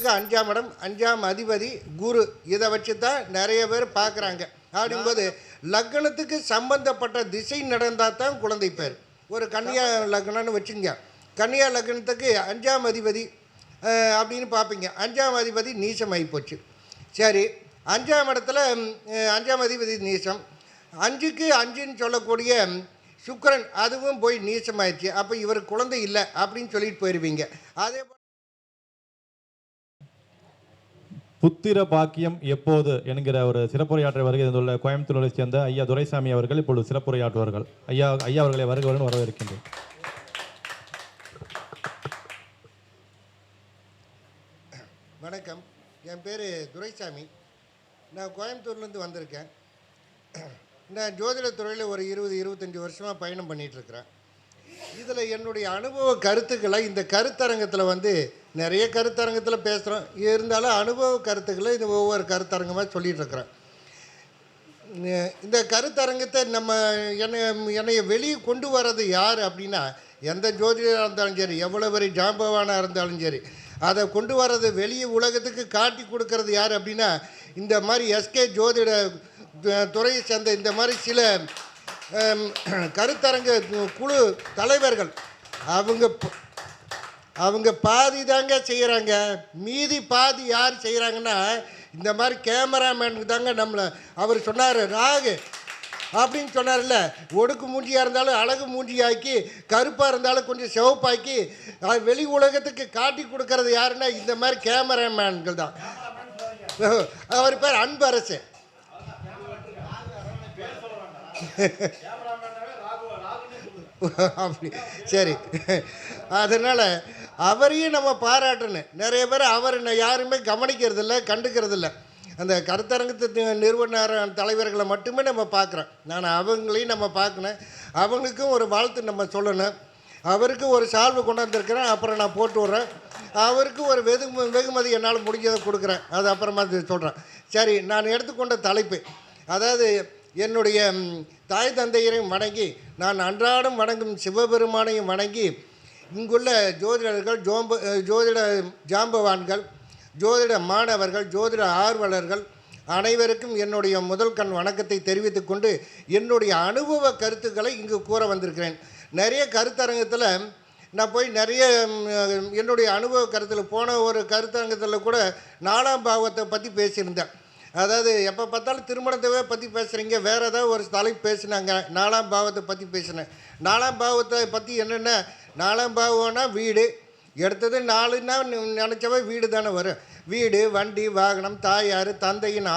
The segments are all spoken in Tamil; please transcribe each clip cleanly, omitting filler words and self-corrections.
லக்னத்துக்கு 5ஆம் இடம், 5ஆம் அதிபதி குரு. இதை வச்சு தான் நிறைய பேர் பார்க்குறாங்க. அப்படிங்கும்போது லக்னத்துக்கு சம்பந்தப்பட்ட திசை நடந்தால் தான் குழந்தை பேர். ஒரு கன்னியா லக்னம்னு வச்சுங்க. கன்னியா லக்னத்துக்கு 5ஆம் அதிபதி அப்படின்னு பார்ப்பீங்க. 5ஆம் அதிபதி நீசமாகி போச்சு. சரி, 5ஆம் இடத்துல 5ஆம் அதிபதி நீசம். 5க்கு 5ன்னு சொல்லக்கூடிய சுக்கிரன் அதுவும் போய் நீசமாயிடுச்சு. அப்போ இவர் குழந்தை இல்லை அப்படின்னு சொல்லிட்டு போயிடுவீங்க. அதே போல் புத்திர பாக்கியம் எப்போது என்கிற ஒரு சிறப்புரையாற்ற வருகை தந்துள்ள கோயம்புத்தூரை சேர்ந்த ஐயா துரைசாமி அவர்கள் இப்பொழுது சிறப்புரையாற்றுவார்கள். ஐயா அவர்களை வருகிறவர்கள் வரவேற்கின்றேன். வணக்கம், என் பேர் துரைசாமி. நான் கோயம்புத்தூர்லேருந்து வந்திருக்கேன். நான் ஜோதிடத்துறையில் ஒரு 20-25 வருஷமாக பயணம் பண்ணிகிட்ருக்கிறேன். இதில் என்னுடைய அனுபவ கருத்துக்களை இந்த கருத்தரங்கத்தில் நிறைய கருத்தரங்கத்தில் பேசுகிறோம். இருந்தாலும் அனுபவ கருத்துக்களை இது ஒவ்வொரு கருத்தரங்கமாக சொல்லிகிட்ருக்குறேன். இந்த கருத்தரங்கத்தை என்னைய வெளியே கொண்டு வர்றது யார் அப்படின்னா, எந்த ஜோதிடராக இருந்தாலும் சரி, எவ்வளோ பெரிய ஜாம்பவானாக இருந்தாலும் சரி, அதை கொண்டு வர்றது வெளியே உலகத்துக்கு காட்டி கொடுக்கறது யார் அப்படின்னா, இந்த மாதிரி எஸ்கே ஜோதிட துறையை சேர்ந்த இந்த மாதிரி சில கருத்தரங்க குழு தலைவர்கள். அவங்க பாதி தாங்க செய்கிறாங்க. மீதி பாதி யார் செய்கிறாங்கன்னா, இந்த மாதிரி கேமராமேனுக்கு தாங்க நம்மளை அவர் சொன்னார் ராகு அப்படின்னு சொன்னார்ல, ஒடுக்கு மூஞ்சியாக இருந்தாலும் அழகு மூஞ்சியாக்கி, கருப்பாக இருந்தாலும் கொஞ்சம் சிவப்பாக்கி வெளி உலகத்துக்கு காட்டி கொடுக்கறது யாருன்னா இந்த மாதிரி கேமராமேன்கள் தான். அவர் பேர் அன்பரசு. அப்படி சரி, அதனால் அவரையும் நம்ம பாராட்டணும். நிறைய பேர் அவர் யாருமே கவனிக்கிறதில்ல, கண்டுக்கிறதில்ல. அந்த கருத்தரங்கத்து நிறுவன தலைவர்களை மட்டுமே நம்ம பார்க்குறோம். நான் அவங்களையும் நம்ம பார்க்கணும். அவங்களுக்கும் ஒரு வாழ்த்து நம்ம சொல்லணும். அவருக்கு ஒரு சால்வு கொண்டாந்துருக்கிறேன், அப்புறம் நான் போட்டு விட்றேன். அவருக்கு ஒரு வெகுமதி என்னால் முடிஞ்சதை கொடுக்குறேன், அது அப்புறமா சொல்கிறேன். சரி, நான் எடுத்துக்கொண்ட தலைப்பு, அதாவது என்னுடைய தாய் தந்தையரையும் வணங்கி, நான் அன்றாடம் வணங்கும் சிவபெருமானையும் வணங்கி, இங்குள்ள ஜோதிடர்கள், ஜோதிட ஜாம்பவான்கள், ஜோதிட மாணவர்கள், ஜோதிட ஆர்வலர்கள் அனைவருக்கும் என்னுடைய முதல் கண் வணக்கத்தை தெரிவித்து கொண்டு என்னுடைய அனுபவ கருத்துக்களை இங்கு கூற வந்திருக்கிறேன். நிறைய கருத்தரங்கத்தில் நான் போய் நிறைய என்னுடைய அனுபவ கருத்தில் போன ஒரு கருத்தரங்கத்தில் கூட 4ஆம் பாவத்தை பற்றி பேசியிருந்தேன். அதாவது எப்போ பார்த்தாலும் திருமணத்தை பற்றி பேசுகிறீங்க, வேறு ஏதாவது ஒரு தலைப்பு பேசினாங்க. 4ஆம் பாவத்தை பற்றி பேசினேன். 4ஆம் பாவத்தை பற்றி என்னென்ன, 4ஆம் பாவம்னா வீடு, எடுத்தது 4ன்னா நினச்சவே வீடு தானே வரும். வீடு, வண்டி, வாகனம், தாயார், தந்தையின்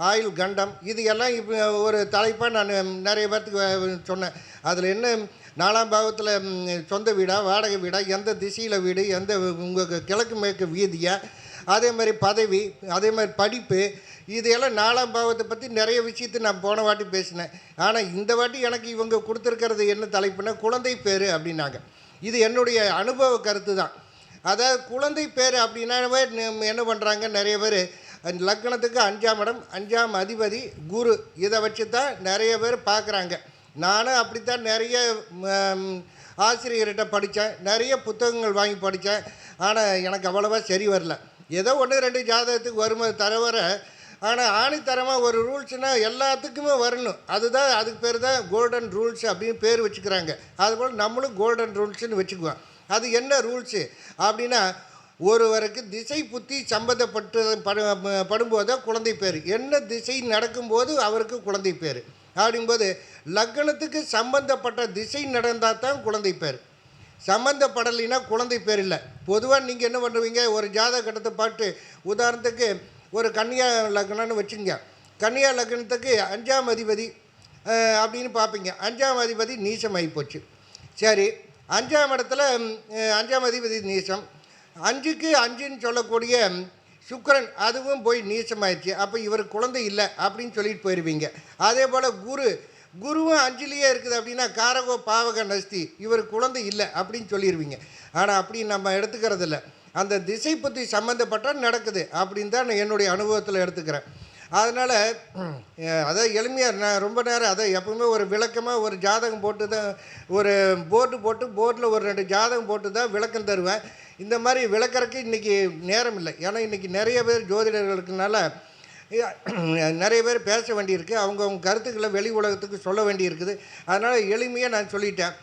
ஆயுள் கண்டம், இது எல்லாம் இப்போ ஒரு தலைப்பாக நான் நிறைய பேர்த்துக்கு சொன்னேன். அதில் என்ன, 4ஆம் பாவத்தில் சொந்த வீடா, வாடகை வீடா, எந்த திசையில் வீடு, எந்த உங்கள் கிழக்கு மேற்கு வீதியா, அதே மாதிரி பதவி, அதே மாதிரி படிப்பு, இதையெல்லாம் 4ஆம் பாவத்தை பற்றி நிறைய விஷயத்தை நான் போன வாட்டி பேசினேன். ஆனால் இந்த வாட்டி எனக்கு இவங்க கொடுத்துருக்கிறது என்ன தலைப்புனா, குழந்தை பேர் அப்படின்னாங்க. இது என்னுடைய அனுபவ கருத்து தான். அதாவது குழந்தை பேர் அப்படின்னாவே என்ன பண்ணுறாங்க, நிறைய பேர் லக்னத்துக்கு 5ஆம் இடம், 5ஆம் அதிபதி குரு. இதை வச்சு தான் நிறைய பேர் பார்க்குறாங்க. நானும் அப்படித்தான் நிறைய ஆசிரியர்கிட்ட படித்தேன், நிறைய புத்தகங்கள் வாங்கி படித்தேன். ஆனால் எனக்கு அவ்வளோவா சரி வரல. ஏதோ 1-2 ஜாதகத்துக்கு வரும்போது தவிர, ஆனால் ஆணித்தரமாக ஒரு ரூல்ஸ்னால் எல்லாத்துக்குமே வரணும். அதுக்கு பேர் தான் கோல்டன் ரூல்ஸ் அப்படின்னு பேர் வச்சுக்கிறாங்க. அதுபோல் நம்மளும் கோல்டன் ரூல்ஸ்னு வச்சுக்குவோம். அது என்ன ரூல்ஸு அப்படின்னா, ஒருவருக்கு திசை புத்தி சம்பந்தப்பட்டு படும்போது தான் குழந்தை பேர். என்ன திசை நடக்கும்போது அவருக்கு குழந்தை பேர். அப்படிங்கும்போது லக்னத்துக்கு சம்பந்தப்பட்ட திசை நடந்தால் தான் குழந்தை பேர். சம்மந்தப்படலைன்னா குழந்தை பேர் இல்லை. பொதுவாக நீங்கள் என்ன பண்ணுவீங்க, ஒரு ஜாதக கட்டத்தை பார்த்து, உதாரணத்துக்கு ஒரு கன்னியா லக்னம்னு வச்சுங்க. கன்னியா லக்னத்துக்கு 5ஆம் அதிபதி அப்படின்னு பார்ப்பீங்க. 5ஆம் அதிபதி நீசமாகி போச்சு. சரி, 5ஆம் இடத்துல 5ஆம் அதிபதி நீசம். 5க்கு 5ன்னு சொல்லக்கூடிய சுக்கிரன் அதுவும் போய் நீசமாயிடுச்சு. அப்போ இவர் குழந்தை இல்லை அப்படின்னு சொல்லிட்டு போயிடுவீங்க. அதே போல் குருவும் 5லேயே இருக்குது அப்படின்னா காரகோ பாவக நஸ்தி, இவர் குழந்தை இல்லை அப்படின்னு சொல்லிடுவீங்க. ஆனால் அப்படி நம்ம எடுத்துக்கிறது இல்லை. அந்த திசை பற்றி சம்மந்தப்பட்டால் நடக்குது அப்படின்னு தான் நான் என்னுடைய அனுபவத்தில் எடுத்துக்கிறேன். அதனால் அதான் எளிமையாக நான் ரொம்ப நேரம் அதை எப்பவுமே ஒரு விளக்கமாக ஒரு ஜாதகம் போட்டு தான் ஒரு போர்டு போட்டு போர்டில் ஒரு 2 ஜாதகம் போட்டு தான் விளக்கம் தருவேன். இந்த மாதிரி விளக்கறதுக்கு இன்றைக்கி நேரம் இல்லை. ஏன்னா இன்றைக்கி நிறைய பேர் ஜோதிடர்களுக்குனால நிறைய பேர் பேச வேண்டியிருக்கு. அவங்க கருத்துக்களை வெளி உலகத்துக்கு சொல்ல வேண்டியிருக்குது. அதனால் எளிமையாக நான் சொல்லிட்டேன்.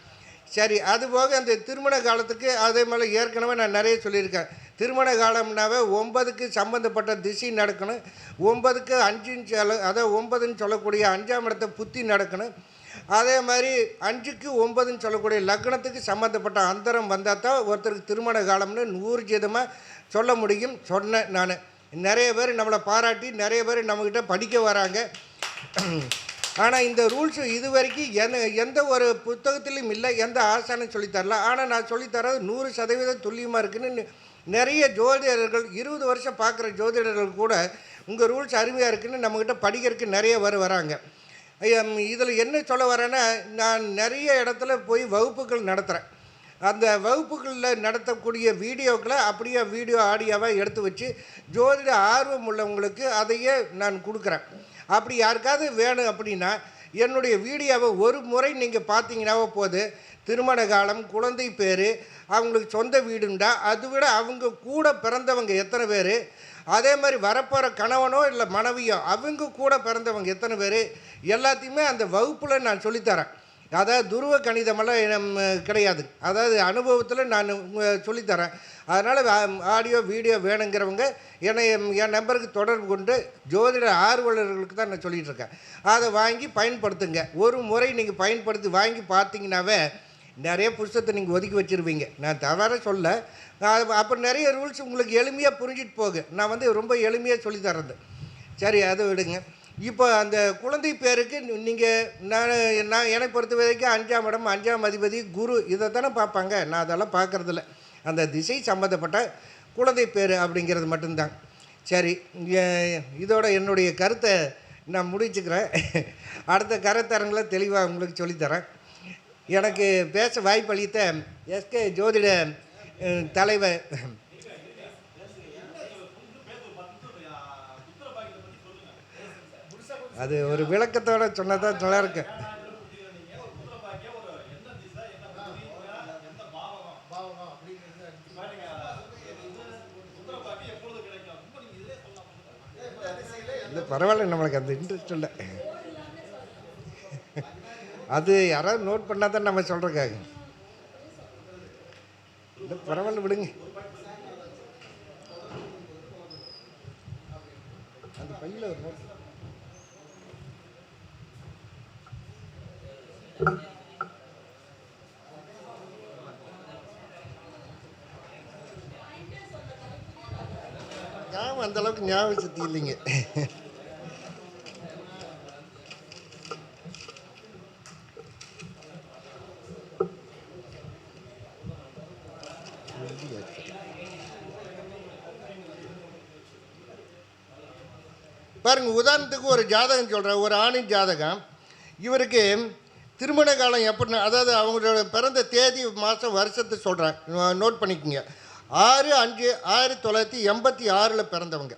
சரி, அதுபோக அந்த திருமண காலத்துக்கு அதே மாதிரி ஏற்கனவே நான் நிறைய சொல்லியிருக்கேன். திருமண காலம்னாவே 9க்கு சம்மந்தப்பட்ட திசை நடக்கணும். 9க்கு 5ன்னு அதாவது 9ன்னு சொல்லக்கூடிய 5ஆம் இடத்த புத்தி நடக்கணும். அதே மாதிரி 5க்கு 9ன்னு சொல்லக்கூடிய லக்னத்துக்கு சம்மந்தப்பட்ட அந்தரம் வந்தால் தான் ஒருத்தருக்கு திருமண காலம்னு 100% சொல்ல முடியும். சொன்னேன் நான். நிறைய பேர் நம்மளை பாராட்டி நிறைய பேர் நம்மக்கிட்ட படிக்க வராங்க. ஆனால் இந்த ரூல்ஸு இது வரைக்கும் எந்த ஒரு புத்தகத்திலையும் இல்லை, எந்த ஆசானும் சொல்லித்தரல. ஆனால் நான் சொல்லித்தரது 100% துல்லியமாக இருக்குதுன்னு நிறைய ஜோதிடர்கள் 20 வருஷம் பார்க்குற ஜோதிடர்கள் கூட உங்கள் ரூல்ஸ் அருமையாக இருக்குதுன்னு நம்மக்கிட்ட படிக்கிறதுக்கு நிறைய வராங்க. இதில் என்ன சொல்ல வரேன்னா, நான் நிறைய இடத்துல போய் வகுப்புகள் நடத்துகிறேன். அந்த வகுப்புகளில் நடத்தக்கூடிய வீடியோக்களை அப்படியே வீடியோ ஆடியோவாக எடுத்து வச்சு ஜோதிட ஆர்வம் உள்ளவங்களுக்கு அதையே நான் கொடுக்குறேன். அப்படி யாருக்காவது வேணும் அப்படின்னா என்னுடைய வீடியோவை ஒரு முறை நீங்கள் பார்த்தீங்கன்னாவே போது, திருமண காலம், குழந்தை பேர், அவங்களுக்கு சொந்த வீடுண்டா, அதை விட அவங்க கூட பிறந்தவங்க எத்தனை பேர், அதே மாதிரி வரப்போகிற கணவனோ இல்லை மனைவியோ அவங்க கூட பிறந்தவங்க எத்தனை பேர், எல்லாத்தையுமே அந்த வகுப்பில் நான் சொல்லித்தரேன். அதாவது துருவ கணிதமெல்லாம் கிடையாது. அதாவது அனுபவத்தில் நான் சொல்லித்தரேன். அதனால் ஆடியோ வீடியோ வேணுங்கிறவங்க என் நம்பருக்கு தொடர்பு கொண்டு ஜோதிட ஆர்வலர்களுக்கு தான் நான் சொல்லிகிட்ருக்கேன். அதை வாங்கி பயன்படுத்துங்க. ஒரு முறை நீங்கள் பயன்படுத்தி வாங்கி பார்த்தீங்கன்னாவே நிறைய புஸ்தகத்தை நீங்கள் ஒதுக்கி வச்சுருவீங்க. நான் தவற சொல்ல. அப்போ நிறைய ரூல்ஸ் உங்களுக்கு எளிமையாக புரிஞ்சிட்டு போகு. நான் ரொம்ப எளிமையாக சொல்லித்தர்றது. சரி, அதை விடுங்க. இப்போ அந்த குழந்தை பேருக்கு நீங்கள் நான் என்னை பொறுத்த வரைக்கும் 5ஆம் இடம், 5ஆம் அதிபதி, குரு, இதை தானே பார்ப்பாங்க. நான் அதெல்லாம் பார்க்குறதில்ல. அந்த திசை சம்மந்தப்பட்ட குழந்தை பேர் அப்படிங்கிறது மட்டும்தான். சரி, இதோட என்னுடைய கருத்தை நான் முடிச்சுக்கிறேன். அடுத்த கருத்தரங்களை தெளிவாக உங்களுக்கு சொல்லித்தரேன். எனக்கு பேச வாய்ப்பளித்த எஸ்கே ஜோதிட தலைவர் அது ஒரு விளக்கத்தோடு சொன்னால் தான் நல்லா இருக்கு. இல்லை, பரவாயில்ல, நம்மளுக்கு அந்த இன்ட்ரெஸ்ட் இல்லை. அது யாராவது நோட் பண்ணால் தான் நம்ம சொல்கிறக்காக. இல்லை, பரவாயில்ல, விடுங்க. அந்த பையில் ஒரு நோட். ஞாபகம் அந்த அளவுக்கு ஞாபகம் சக்தி இல்லைங்க. பாருங்க, உதாரணத்துக்கு ஒரு ஜாதகம் சொல்கிறேன். ஒரு ஆணின் ஜாதகம். இவருக்கு திருமண காலம் எப்படின்னா, அதாவது அவங்களோட பிறந்த தேதி, மாதம், வருஷத்தை சொல்கிறேன், நோட் பண்ணிக்கோங்க. 6/5/1986 பிறந்தவங்க.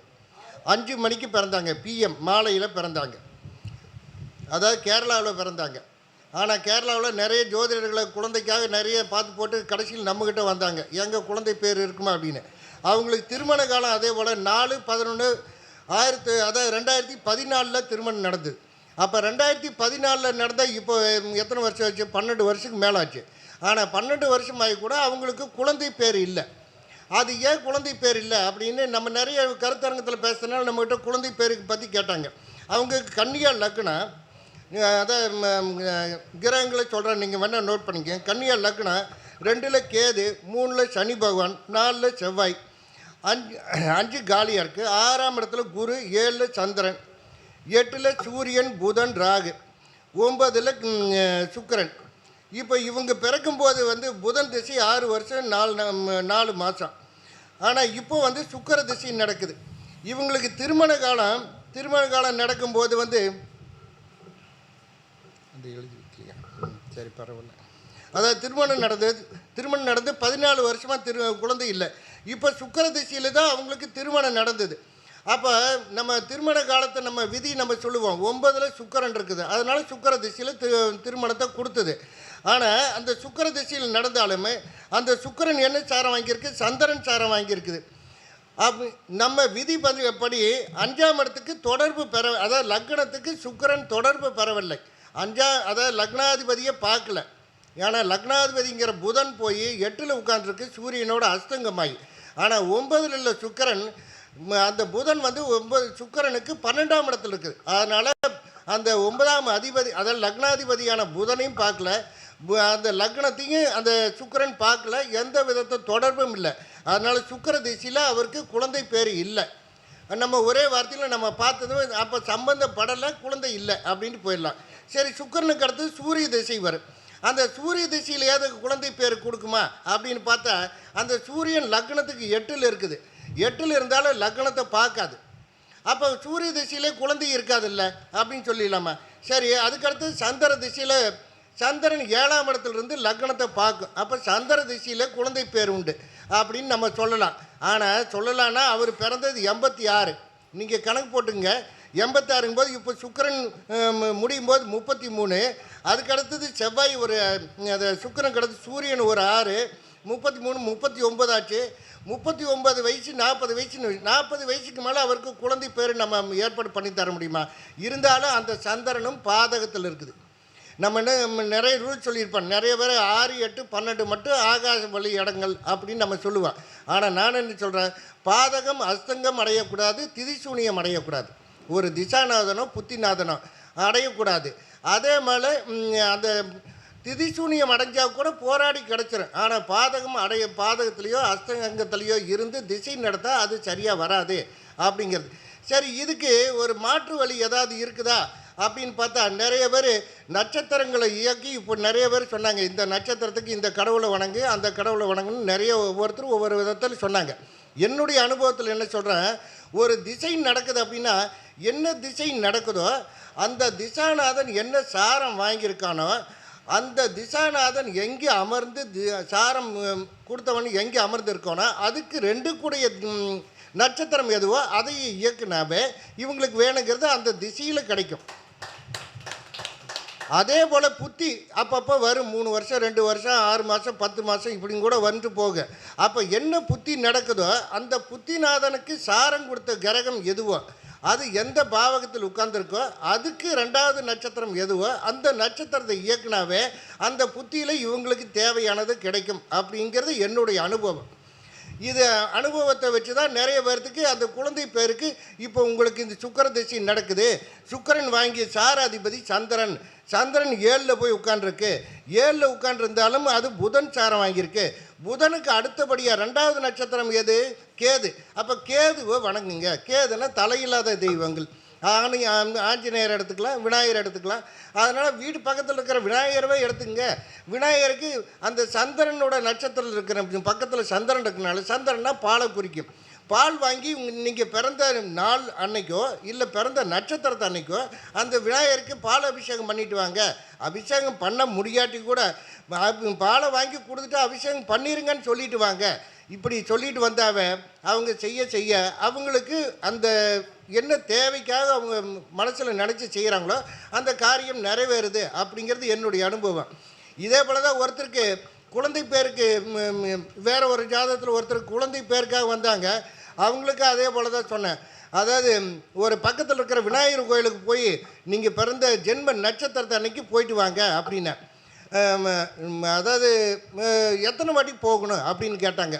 5 மணிக்கு பிறந்தாங்க. PM மாலையில் பிறந்தாங்க. அதாவது கேரளாவில் பிறந்தாங்க. ஆனால் கேரளாவில் நிறைய ஜோதிடர்களை குழந்தைக்காக நிறைய பார்த்து போட்டு கடைசியில் நம்மக்கிட்ட வந்தாங்க, எங்கள் குழந்தை பேர் இருக்குமா அப்படின்னு. அவங்களுக்கு திருமண காலம் அதே போல் 4/11 அதாவது 2014 திருமணம் நடந்தது. அப்போ 2014 நடந்தால் இப்போ எத்தனை வருஷம் ஆச்சு? 12 வருஷத்துக்கு மேலே ஆச்சு. ஆனால் 12 வருஷமாகி கூட அவங்களுக்கு குழந்தை பேர் இல்லை. அது ஏன் குழந்தை பேர் இல்லை அப்படின்னு நம்ம நிறைய கருத்தரங்கத்தில் பேசுகிறதுனால நம்மக்கிட்ட குழந்தை பேருக்கு பற்றி கேட்டாங்க. அவங்க கன்னியா லக்னம், அதான் கிரகங்களை சொல்கிறேன், நீங்கள் வேணால் நோட் பண்ணிக்க. கன்னியா லக்னம், 2ல் கேது, 3ல் சனி பகவான், 4ல் செவ்வாய், 5 காலியாக இருக்குது. 6ஆம் இடத்துல குரு, 7ல் சந்திரன், 8ல் சூரியன், புதன், ராகு, 9ல் சுக்கிரன். இப்போ இவங்க பிறக்கும்போது புதன் திசை 6 வருஷம் 4 மாதம். ஆனால் இப்போ சுக்கிர திசை நடக்குது. இவங்களுக்கு திருமண காலம் நடக்கும்போது அந்த எழுதி வைக்கலையா? சரி, பரவாயில்ல. அதாவது திருமணம் நடந்து 14 வருஷமாக குழந்தை இல்லை. இப்போ சுக்கிர திசையில் தான் அவங்களுக்கு திருமணம் நடந்தது. அப்போ நம்ம திருமண காலத்தை நம்ம விதி நம்ம சொல்லுவோம் 9ல் சுக்கிரன் இருக்குது, அதனால சுக்கிர திசையில் திருமணத்தை கொடுத்தது. ஆனால் அந்த சுக்கிர திசையில் நடந்தாலுமே அந்த சுக்கிரன் என்ன சாரம் வாங்கியிருக்கு, சந்திரன் சாரம் வாங்கியிருக்குது. நம்ம விதி படி 5ஆம் இடத்துக்கு தொடர்பு பெற, அதாவது லக்னத்துக்கு சுக்கிரன் தொடர்பு பெறவில்லை. அதாவது லக்னாதிபதியை பார்க்கல. ஏன்னா லக்னாதிபதிங்கிற புதன் போய் 8ல் உட்காந்துருக்கு சூரியனோட அஸ்தங்கமாகி. ஆனால் 9ல் உள்ள சுக்கிரன், அந்த புதன் வந்து சுக்கிரனுக்கு 12ஆம் இடத்துல இருக்குது. அதனால் அந்த 9ஆம் அதிபதி, அதாவது லக்னாதிபதியான புதனையும் பார்க்கல, அந்த லக்னத்தையும் அந்த சுக்கிரன் பார்க்கல, எந்த விதத்தை தொடர்பும் இல்லை. அதனால் சுக்கிர திசையில் அவருக்கு குழந்தை பேர் இல்லை. நம்ம ஒரே வார்த்தையில் நம்ம பார்த்ததும் அப்போ சம்பந்தப்படலை, குழந்தை இல்லை அப்படின்ட்டு போயிடலாம். சரி, சுக்கிரனுக்கு அடுத்து சூரிய திசை வரும். அந்த சூரிய திசையில் ஏதாவது குழந்தை பேர் கொடுக்குமா அப்படின்னு பார்த்தா அந்த சூரியன் லக்னத்துக்கு 8ல் இருக்குது. 8ல் இருந்தாலும் லக்னத்தை பார்க்காது. அப்போ சூரிய திசையிலே குழந்தை இருக்காதுல்ல அப்படின்னு சொல்லிடலாமா? சரி, அதுக்கடுத்து சந்திர திசையில் சந்திரன் 7ஆம் இடத்துலேருந்து லக்னத்தை பார்க்கும். அப்போ சந்திர திசையில் குழந்தை பேர் உண்டு அப்படின்னு நம்ம சொல்லலாம். ஆனால் சொல்லலான்னா அவர் பிறந்தது 86, நீங்கள் கணக்கு போட்டுங்க. 86ங்கும் போது இப்போ சுக்கிரன் முடியும் போது 33, அதுக்கடுத்தது செவ்வாய் ஒரு அதை சுக்கிரன் கிடந்து சூரியன் ஒரு 6, 33, 39 ஆச்சு. 39 வயசு, 40 வயசு, 40 வயசுக்கு மேலே அவருக்கு குழந்தை பேர் நம்ம ஏற்பாடு பண்ணி தர முடியுமா? இருந்தாலும் அந்த சந்திரனும் பாதகத்தில் இருக்குது. நம்ம என்ன நிறைய ரூல் சொல்லியிருப்போம், நிறைய பேர் 6, 8, 12 மட்டும் ஆகாச வழி இடங்கள் அப்படின்னு நம்ம சொல்லுவோம். ஆனால் நான் என்ன சொல்கிறேன், பாதகம் அஸ்தங்கம் அடையக்கூடாது, திதிசூனியம் அடையக்கூடாது, ஒரு திசாநாதனோ புத்திநாதனோ அடையக்கூடாது. அதே மாதிரி அந்த திதிசூனியம் அடைஞ்சால் கூட போராடி கிடச்சிரும். ஆனால் பாதகத்துலேயோ அஸ்தங்கத்திலேயோ இருந்து திசை நடத்தால் அது சரியாக வராது அப்படிங்கிறது. சரி, இதுக்கு ஒரு மாற்று வழி ஏதாவது இருக்குதா அப்படின்னு பார்த்தா நிறைய பேர் நட்சத்திரங்களை இயக்கி இப்போ நிறைய பேர் சொன்னாங்க, இந்த நட்சத்திரத்துக்கு இந்த கடவுளை வணங்கு, அந்த கடவுளை வணங்குன்னு நிறைய ஒவ்வொருத்தரும் ஒவ்வொரு விதத்தில் சொன்னாங்க. என்னுடைய அனுபவத்தில் என்ன சொல்கிறேன், ஒரு திசை நடக்குது அப்படின்னா என்ன திசை நடக்குதோ அந்த திசாநாதன் என்ன சாரம் வாங்கியிருக்கானோ அந்த திசாநாதன் எங்கே அமர்ந்து சாரம் கொடுத்தவன் எங்கே அமர்ந்து இருக்கானோ அதுக்கு 2 கூடிய நட்சத்திரம் எதுவோ அதை இயக்குனாவே இவங்களுக்கு வேணுங்கிறது அந்த திசையில் கிடைக்கும். அதே போல் புத்தி அப்பப்போ வரும், 3 வருஷம் 2 வருஷம் 6 மாதம் 10 மாதம் இப்படிங்க கூட வந்துட்டு போக. அப்போ என்ன புத்தி நடக்குதோ அந்த புத்திநாதனுக்கு சாரம் கொடுத்த கிரகம் எதுவோ அது எந்த பாவகத்தில் உட்கார்ந்துருக்கோ அதுக்கு 2வது நட்சத்திரம் எதுவோ அந்த நட்சத்திரத்தை இயக்குனாவே அந்த புத்தியில் இவங்களுக்கு தேவையானது கிடைக்கும் அப்படிங்கிறது என்னுடைய அனுபவம். இது அனுபவத்தை வச்சு தான் நிறைய பேர்த்துக்கு அந்த குழந்தை பேருக்கு இப்போ உங்களுக்கு இந்த சுக்கிர திசை நடக்குது. சுக்கிரன் வாங்கிய சாராதிபதி சந்திரன், சந்திரன் 7ல் போய் உட்காண்டிருக்கு. 7ல் உட்காண்டிருந்தாலும் அது புதன் சாரம் வாங்கியிருக்கு. புதனுக்கு அடுத்தபடியாக 2வது நட்சத்திரம் எது, கேது. அப்போ கேதுவை வணங்குங்க. கேதுன்னா தலையில்லாத தெய்வங்கள், ஆஞ்சநேயர் எடுத்துக்கலாம், விநாயகர் எடுத்துக்கலாம். அதனால் வீடு பக்கத்தில் இருக்கிற விநாயகரவே எடுத்துங்க. விநாயகருக்கு அந்த சந்திரனோட நட்சத்திரம் இருக்கிற பக்கத்தில் சந்திரன் இருக்கிறனால சந்திரன்னா பாலை குறிக்கும். பால் வாங்கி நீங்கள் பிறந்த நாள் அன்னைக்கோ இல்லை பிறந்த நட்சத்திரத்தை அன்னைக்கோ அந்த விநாயகருக்கு பால் அபிஷேகம் பண்ணிட்டு வாங்க. அபிஷேகம் பண்ண முடியாட்டி கூட பாலை வாங்கி கொடுத்துட்டு அபிஷேகம் பண்ணிருங்கன்னு சொல்லிட்டு வாங்க. இப்படி சொல்லிட்டு வந்தாவே அவங்க செய்ய அவங்களுக்கு அந்த என்ன தேவைக்காக அவங்க மனசில் நினச்சி செய்கிறாங்களோ அந்த காரியம் நிறைவேறுது அப்படிங்கிறது என்னுடைய அனுபவம். இதே போல் தான் ஒருத்தருக்கு குழந்தை பேருக்கு வேறு ஒரு ஜாதகத்தில் ஒருத்தருக்கு குழந்தை பேருக்காக வந்தாங்க. அவங்களுக்கு அதே போல் தான் சொன்னேன். அதாவது ஒரு பக்கத்தில் இருக்கிற விநாயகர் கோயிலுக்கு போய் நீங்கள் பிறந்த ஜென்ம நட்சத்திரத்தை அன்னைக்கு போயிட்டு வாங்க அப்படின்னா, அதாவது எத்தனை வாட்டி போகணும் அப்படின்னு கேட்டாங்க.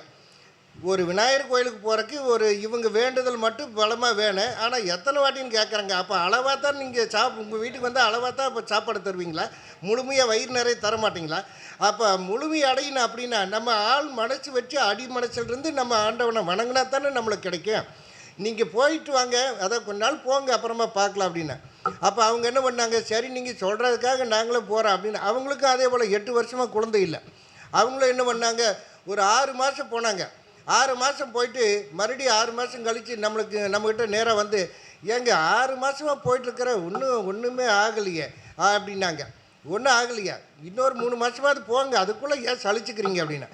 ஒரு விநாயகர் கோயிலுக்கு போகிறக்கு ஒரு இவங்க வேண்டுதல் மட்டும் பலமாக வேணும். ஆனால் எத்தனை வாட்டின்னு கேட்குறாங்க. அப்போ அளவாக தான் நீங்கள் உங்கள் வீட்டுக்கு வந்து அளவாக தான் இப்போ சாப்பாடு தருவீங்களா? முழுமையாக வயிறு நிறைய தர மாட்டிங்களா? அப்போ முழுமை அடையணும் அப்படின்னா நம்ம ஆள் மனசு வச்சு அடி மனசிலிருந்து நம்ம ஆண்டவனை வணங்கினா தானே நம்மளுக்கு கிடைக்கும். நீங்கள் போயிட்டு வாங்க, அதை கொஞ்ச நாள் போங்க, அப்புறமா பார்க்கலாம் அப்படின்னா. அப்போ அவங்க என்ன பண்ணாங்க, சரி நீங்கள் சொல்கிறதுக்காக நாங்களும் போகிறோம் அப்படின்னு. அவங்களுக்கும் அதே போல் 8 வருஷமாக குழந்தை இல்லை. அவங்களும் என்ன பண்ணாங்க, ஒரு 6 மாதம் போனாங்க. 6 மாதம் போயிட்டு மறுபடியும் 6 மாதம் கழித்து நம்மக்கிட்ட நேராக வந்து, ஏங்க 6 மாதமாக போயிட்டுருக்கிற ஒன்றுமே ஆகலையே அப்படின்னாங்க. ஒன்றும் ஆகலையா, இன்னொரு 3 மாதமாவது போங்க, அதுக்குள்ளே ஏன் சலிச்சுக்கிறீங்க அப்படின்னா.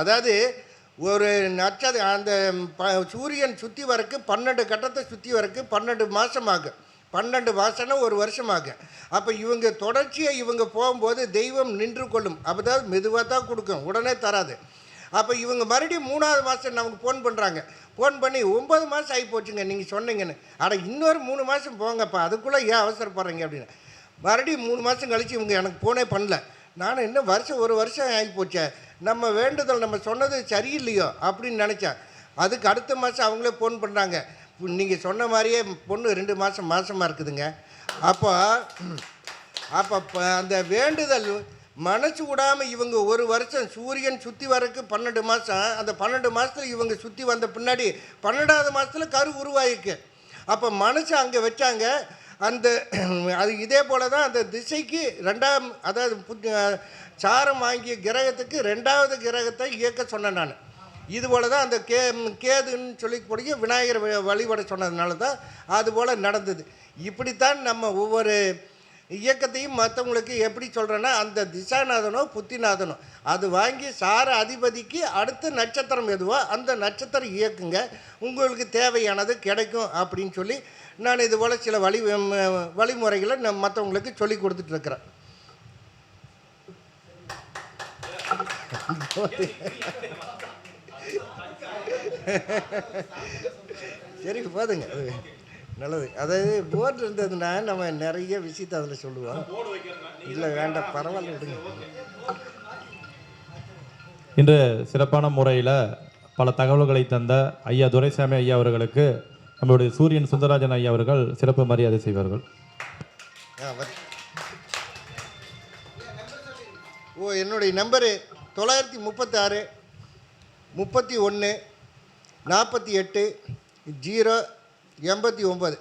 அதாவது ஒரு அந்த சூரியன் சுற்றி வரக்கு 12 கட்டத்தை சுற்றி வரக்கு 12 மாதம் ஆகும். 12 மாதம்னா ஒரு வருஷம் ஆகும். அப்போ இவங்க தொடர்ச்சியாக இவங்க போகும்போது தெய்வம் நின்று கொள்ளும். அப்போதாவது மெதுவாக தான் கொடுக்கும், உடனே தராது. அப்போ இவங்க மறுபடியும் 3வது மாதம் நமக்கு ஃபோன் பண்ணுறாங்க. ஃபோன் பண்ணி 9 மாதம் ஆகி போச்சுங்க நீங்கள் சொன்னீங்கன்னு. இன்னொரு 3 மாதம் போங்கப்பா, அதுக்குள்ளே ஏன் அவசரப்படுறீங்க அப்படின்னு. மறுபடியும் 3 மாதம் கழித்து இவங்க எனக்கு ஃபோனே பண்ணல. நானும் இன்னும் ஒரு வருஷம் ஆகி போச்சே, நம்ம வேண்டுதல் நம்ம சொன்னது சரியில்லையோ அப்படின்னு நினச்சேன். அதுக்கு அடுத்த மாதம் அவங்களே ஃபோன் பண்ணுறாங்க, நீங்கள் சொன்ன மாதிரியே பொண்ணு 2 மாதமாக இருக்குதுங்க. அப்போ அந்த வேண்டுதல் மனசு விடாமல் இவங்க ஒரு வருஷம் சூரியன் சுற்றி வரக்கு 12 மாதம், அந்த 12 மாதத்தில் இவங்க சுற்றி வந்த பின்னாடி 12வது மாதத்தில் கரு உருவாயிருக்கு. அப்போ மனசு அங்கே வச்சாங்க. அது இதே போல் தான் அந்த திசைக்கு 2ஆம், அதாவது சாரம் வாங்கிய கிரகத்துக்கு 2வது கிரகத்தை இயக்க சொன்னேன் நான். இது போல் தான் அந்த கேதுன்னு சொல்லக்கூடிய விநாயகர் வழிபட சொன்னதுனால தான் அதுபோல் நடந்தது. இப்படித்தான் நம்ம ஒவ்வொரு இயக்கத்தையும் மற்றவங்களுக்கு எப்படி சொல்கிறேன்னா, அந்த திசாநாதனோ புத்திநாதனோ அது வாங்கி சார அதிபதிக்கு அடுத்த நட்சத்திரம் எதுவோ அந்த நட்சத்திரம் இயக்குங்க, உங்களுக்கு தேவையானது கிடைக்கும் அப்படின்னு சொல்லி நான் இது போல் சில வழிமுறைகளை நான் மற்றவங்களுக்கு சொல்லி கொடுத்துட்ருக்குறேன். சரி போதுங்க, அது நல்லது. அதாவது போர்டு இருந்ததுன்னா நம்ம நிறைய விஷயத்தை அதில் சொல்லுவோம். இல்லை வேண்டாம், பரவாயில்ல விடுங்க. இன்று சிறப்பான முறையில் பல தகவல்களை தந்த ஐயா துரைசாமி ஐயா அவர்களுக்கு நம்மளுடைய சூரியன் சுந்தரராஜன் ஐயா அவர்கள் சிறப்பு மரியாதை செய்வார்கள். என்னுடைய நம்பரு 936 31 48 0 89.